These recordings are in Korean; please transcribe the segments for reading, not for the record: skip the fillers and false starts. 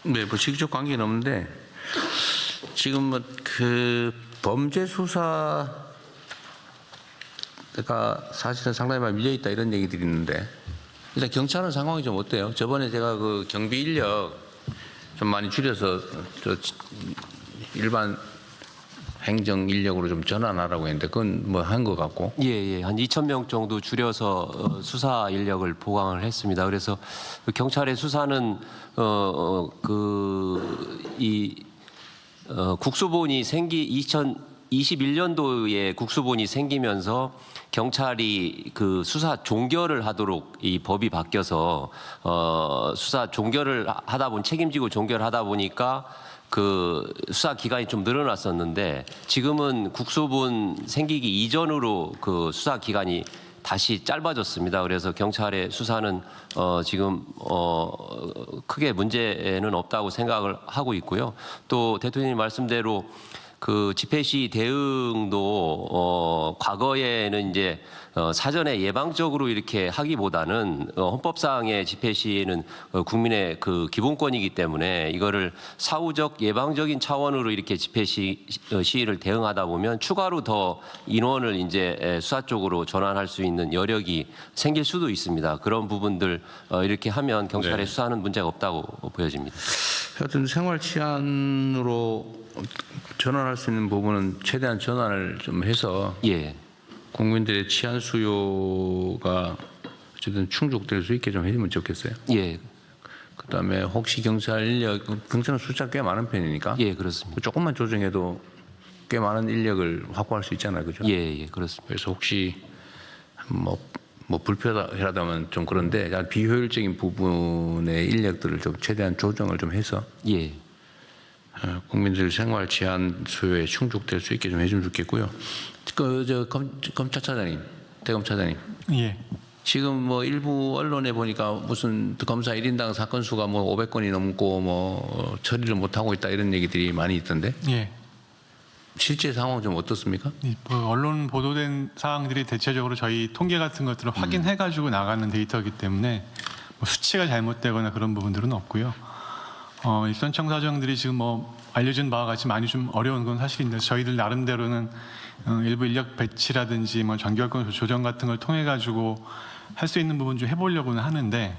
네, 뭐 직접 관계는 없는데 지금 뭐 그 범죄 수사가 사실은 상당히 많이 밀려 있다 이런 얘기들이 있는데 일단 경찰은 상황이 좀 어때요? 저번에 제가 그 경비 인력 좀 많이 줄여서 저 일반 행정 인력으로 좀 전환하라고 했는데 그건 뭐 한 것 같고. 예, 한 2,000명 정도 줄여서 수사 인력을 보강을 했습니다. 그래서 그 경찰의 수사는 국수본이 2021년도에 국수본이 생기면서 경찰이 그 수사 종결을 하도록 이 법이 바뀌어서 수사 종결을 하다 보니 책임지고 종결하다 보니까 그 수사 기간이 좀 늘어났었는데 지금은 국수본 생기기 이전으로 그 수사 기간이 다시 짧아졌습니다. 그래서 경찰의 수사는 지금 크게 문제는 없다고 생각을 하고 있고요. 또 대통령님 말씀대로 그 집회 시위 대응도 과거에는 이제 사전에 예방적으로 이렇게 하기보다는 헌법상의 집회 시위는 국민의 그 기본권이기 때문에 이거를 사후적 예방적인 차원으로 이렇게 집회 시위를 대응하다 보면 추가로 더 인원을 이제 수사 쪽으로 전환할 수 있는 여력이 생길 수도 있습니다. 그런 부분들 이렇게 하면 경찰의 네. 수사는 문제가 없다고 보여집니다. 하여튼 생활 치안으로 전환할 수 있는 부분은 최대한 전환을 좀 해서 예. 국민들의 치안 수요가 어쨌든 충족될 수 있게 좀 해주면 좋겠어요. 예. 그다음에 혹시 경찰 인력, 경찰은 숫자 꽤 많은 편이니까 예, 그렇습니다. 조금만 조정해도 꽤 많은 인력을 확보할 수 있잖아요, 그죠? 예, 그렇습니다. 그래서 혹시 뭐 불편하다면 좀 그런데 비효율적인 부분의 인력들을 좀 최대한 조정을 좀 해서 예. 국민들 생활 치안 수요에 충족될 수 있게 좀 해주면 좋겠고요. 검찰차장님, 대검차장님. 예. 지금 뭐 일부 언론에 보니까 무슨 검사 1인당 사건 수가 뭐 500건이 넘고 뭐 처리를 못 하고 있다 이런 얘기들이 많이 있던데. 예. 실제 상황 좀 어떻습니까? 뭐 언론 보도된 사항들이 대체적으로 저희 통계 같은 것들을 확인해가지고 나가는 데이터이기 때문에 뭐 수치가 잘못되거나 그런 부분들은 없고요. 일선 청사정들이 지금 뭐 알려진 바와 같이 많이 좀 어려운 건 사실인데 저희들 나름대로는 일부 인력 배치라든지 뭐 정규직권 조정 같은 걸 통해 가지고 할 수 있는 부분 좀 해보려고는 하는데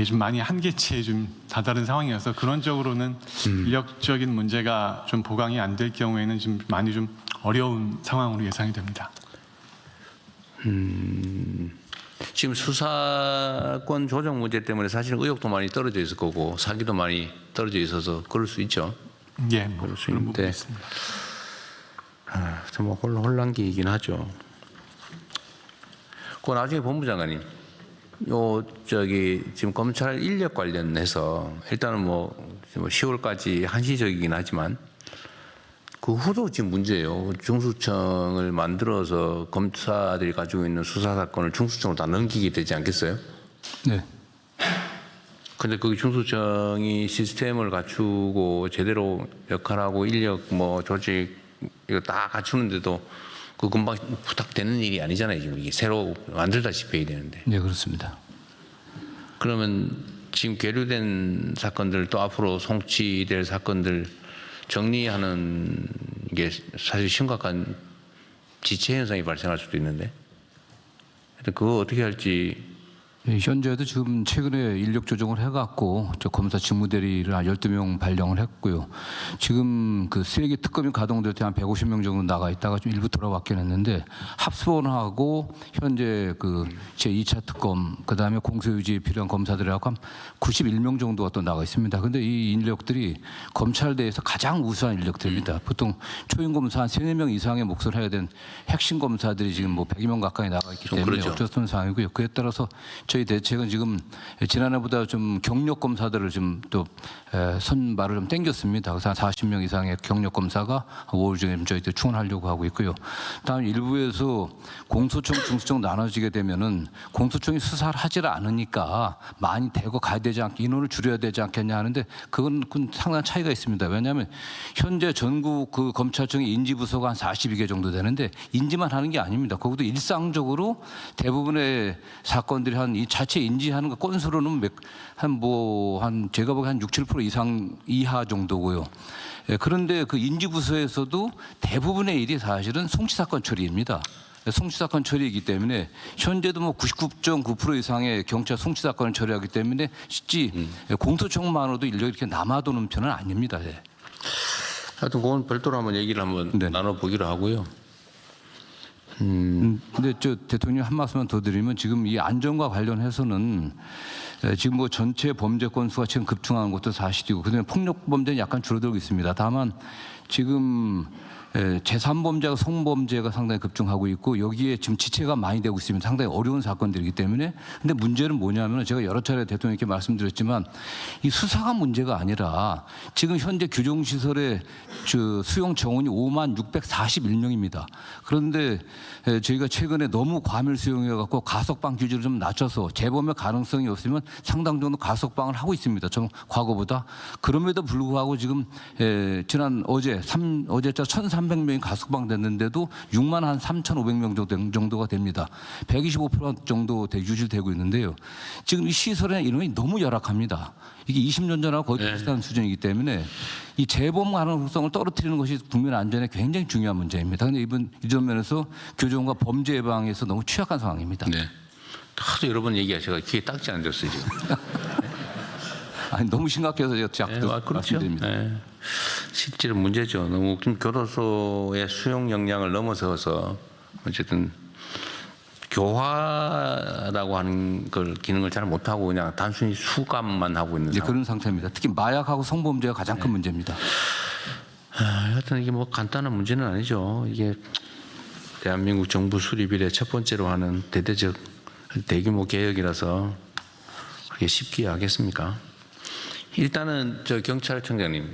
좀 많이 한계치에 좀 다다른 상황이어서 그런 쪽으로는 인력적인 문제가 좀 보강이 안 될 경우에는 좀 많이 좀 어려운 상황으로 예상이 됩니다. 지금 수사권 조정 문제 때문에 사실은 의혹도 많이 떨어져 있을 거고 사기도 많이 떨어져 있어서 그럴 수 있죠. 예, 뭐 그럴 수 그런 있는데 부분이 있습니다. 정말 혼란기이긴 하죠. 그 나중에 본부장관님, 지금 검찰 인력 관련해서 일단은 뭐 10월까지 한시적이긴 하지만 그 후도 지금 문제예요. 중수청을 만들어서 검사들이 가지고 있는 수사 사건을 중수청으로 다 넘기게 되지 않겠어요? 네. 근데 그 중수청이 시스템을 갖추고 제대로 역할하고 인력 뭐 조직 이거 다 갖추는데도 그 금방 부탁되는 일이 아니잖아요. 지금 이게 새로 만들다시피 해야 되는데. 네, 그렇습니다. 그러면 지금 계류된 사건들 또 앞으로 송치될 사건들 정리하는 게 사실 심각한 지체 현상이 발생할 수도 있는데 그거 어떻게 할지. 네, 현재도 지금 최근에 인력 조정을 해갖고 저 검사 직무대리를 한 12명 발령을 했고요. 지금 그 쓰레기 특검이 가동될 때 한 150명 정도 나가 있다가 좀 일부 돌아왔긴 했는데 합수본하고 현재 그 제2차 특검 그다음에 공소유지에 필요한 검사들하고 한 91명 정도가 또 나가 있습니다. 근데 이 인력들이 검찰대에서 가장 우수한 인력들입니다. 보통 초임 검사 한 3, 4명 이상의 몫을 해야 되는 핵심 검사들이 지금 뭐 100여 명 가까이 나가 있기 때문에 그렇죠. 어쩔 수 없는 상황이고요. 그에 따라서 저희 대책은 지금 지난해보다 좀 경력 검사들을 좀 또 선발을 좀 땡겼습니다. 그래서 한 40명 이상의 경력 검사가 5월 중에 저희들 충원하려고 하고 있고요. 다음 일부에서 공소청, 중수청 나눠지게 되면은 공소청이 수사를 하질 않으니까 많이 대거 가야 되지 않게 인원을 줄여야 되지 않겠냐 하는데 그건 상당한 차이가 있습니다. 왜냐하면 현재 전국 그 검찰청의 인지부서가 한 42개 정도 되는데 인지만 하는 게 아닙니다. 거기도 일상적으로 대부분의 사건들이 한 자체 인지하는 거 건수로는 한 제가 보기엔 한 6, 7% 이하 정도고요. 예, 그런데 그 인지부서에서도 대부분의 일이 사실은 송치 사건 처리입니다. 송치 사건 처리이기 때문에 현재도 뭐 99.9% 이상의 경찰 송치 사건을 처리하기 때문에 실제 공소청만으로도 인력이 이렇게 남아도는 편은 아닙니다. 예. 하여튼 그건 별도로 한번 얘기를 한번 네. 나눠보기로 하고요. 근데 저 대통령 한 말씀만 더 드리면 지금 이 안전과 관련해서는 지금 뭐 전체 범죄 건수가 지금 급증하는 것도 사실이고 그다음에 폭력 범죄는 약간 줄어들고 있습니다. 다만 지금 제3범죄가 성범죄가 상당히 급증하고 있고 여기에 지금 지체가 많이 되고 있으면 상당히 어려운 사건들이기 때문에 근데 문제는 뭐냐면 제가 여러 차례 대통령께 말씀드렸지만 이 수사가 문제가 아니라 지금 현재 규정시설의 수용 정원이 56,641명입니다. 그런데 저희가 최근에 너무 과밀 수용해 갖고 가석방 규제를 좀 낮춰서 재범의 가능성이 없으면 상당 정도 가석방을 하고 있습니다. 좀 과거보다. 그럼에도 불구하고 지금 지난 어제자 1,300명이 가석방 됐는데도 63,500명 정도가 됩니다. 125% 정도 유지되고 있는데요. 지금 이 시설의 이름이 너무 열악합니다. 이게 20년 전하고 거의 비슷한 수준이기 때문에 이 재범 가능성을 떨어뜨리는 것이 국민 안전에 굉장히 중요한 문제입니다. 그런데 이런 면에서 교정과 범죄 예방에서 너무 취약한 상황입니다. 네. 하도 여러 번 얘기하셔서 귀에 딱지 안 졌어요 지금. 아니, 너무 심각해서 제가 네, 그렇죠. 말씀드립니다. 네. 실제로 문제죠. 너무 좀 교도소의 수용 역량을 넘어서서 어쨌든 교화라고 하는 걸 기능을 잘 못하고 그냥 단순히 수감만 하고 있는 이제 상황. 그런 상태입니다. 특히 마약하고 성범죄가 가장 큰 문제입니다. 하여튼 이게 뭐 간단한 문제는 아니죠. 이게 대한민국 정부 수립 이래 첫 번째로 하는 대대적 대규모 개혁이라서 그게 쉽게 하겠습니까? 일단은 저 경찰청장님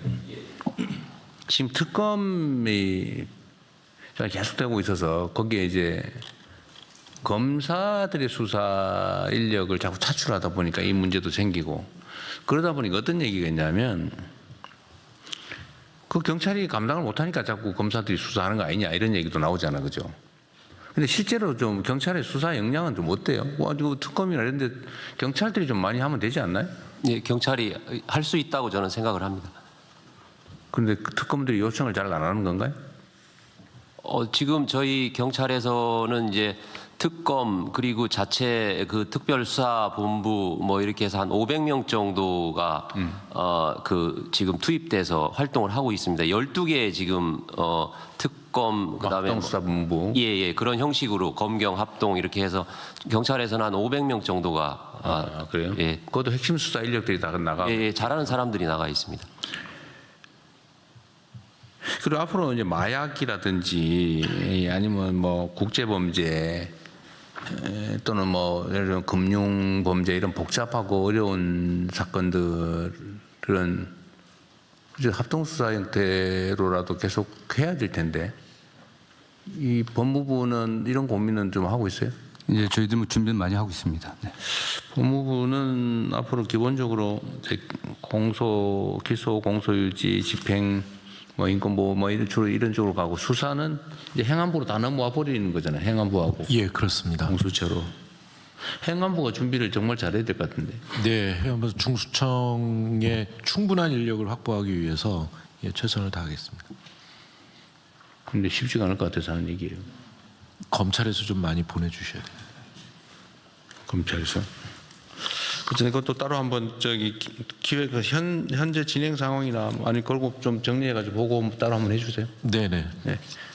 지금 특검이 계속되고 있어서 거기에 이제 검사들의 수사 인력을 자꾸 차출하다 보니까 이 문제도 생기고 그러다 보니까 어떤 얘기가 있냐면 그 경찰이 감당을 못하니까 자꾸 검사들이 수사하는 거 아니냐 이런 얘기도 나오잖아, 그죠? 근데 실제로 좀 경찰의 수사 역량은 좀 어때요? 가지고 특검이나 이런 데 경찰들이 좀 많이 하면 되지 않나요? 예, 경찰이 할 수 있다고 저는 생각을 합니다. 그런데 그 특검들이 요청을 잘 안 하는 건가요? 지금 저희 경찰에서는 이제 특검 그리고 자체 그 특별수사본부 뭐 이렇게 해서 한 500명 정도가 그 지금 투입돼서 활동을 하고 있습니다. 12개 지금 특검 그다음에 합동수사본부. 예, 그런 형식으로 검경 합동 이렇게 해서 경찰에서는 한 500명 정도가 그래요? 예. 그것도 핵심 수사 인력들이 다 나가고. 예, 잘하는 사람들이 나가 있습니다. 그리고 앞으로 이제 마약이라든지 아니면 뭐 국제범죄 또는 뭐 예를 들면 금융범죄 이런 복잡하고 어려운 사건들은 이제 합동수사 형태로라도 계속 해야 될 텐데 이 법무부는 이런 고민은 좀 하고 있어요? 이제 저희들 뭐 준비는 많이 하고 있습니다. 네. 법무부는 앞으로 기본적으로 이제 공소, 기소, 공소유지, 집행 뭐 인권보호 뭐 주로 이런 쪽으로 가고 수사는 이제 행안부로 다 넘어와 버리는 거잖아요. 행안부하고 예, 그렇습니다. 공수처로. 행안부가 준비를 정말 잘해야 될 것 같은데. 네, 해양부 중수청에 충분한 인력을 확보하기 위해서 예, 최선을 다하겠습니다. 근데 쉽지가 않을 것 같아서 하는 얘기예요. 검찰에서 좀 많이 보내주셔야 돼요. 검찰에서. 그래서 이것도 따로 한번 기획 현재 진행 상황이나 아니 걸고 좀 정리해가지고 보고 따로 한번 해주세요. 네네. 네.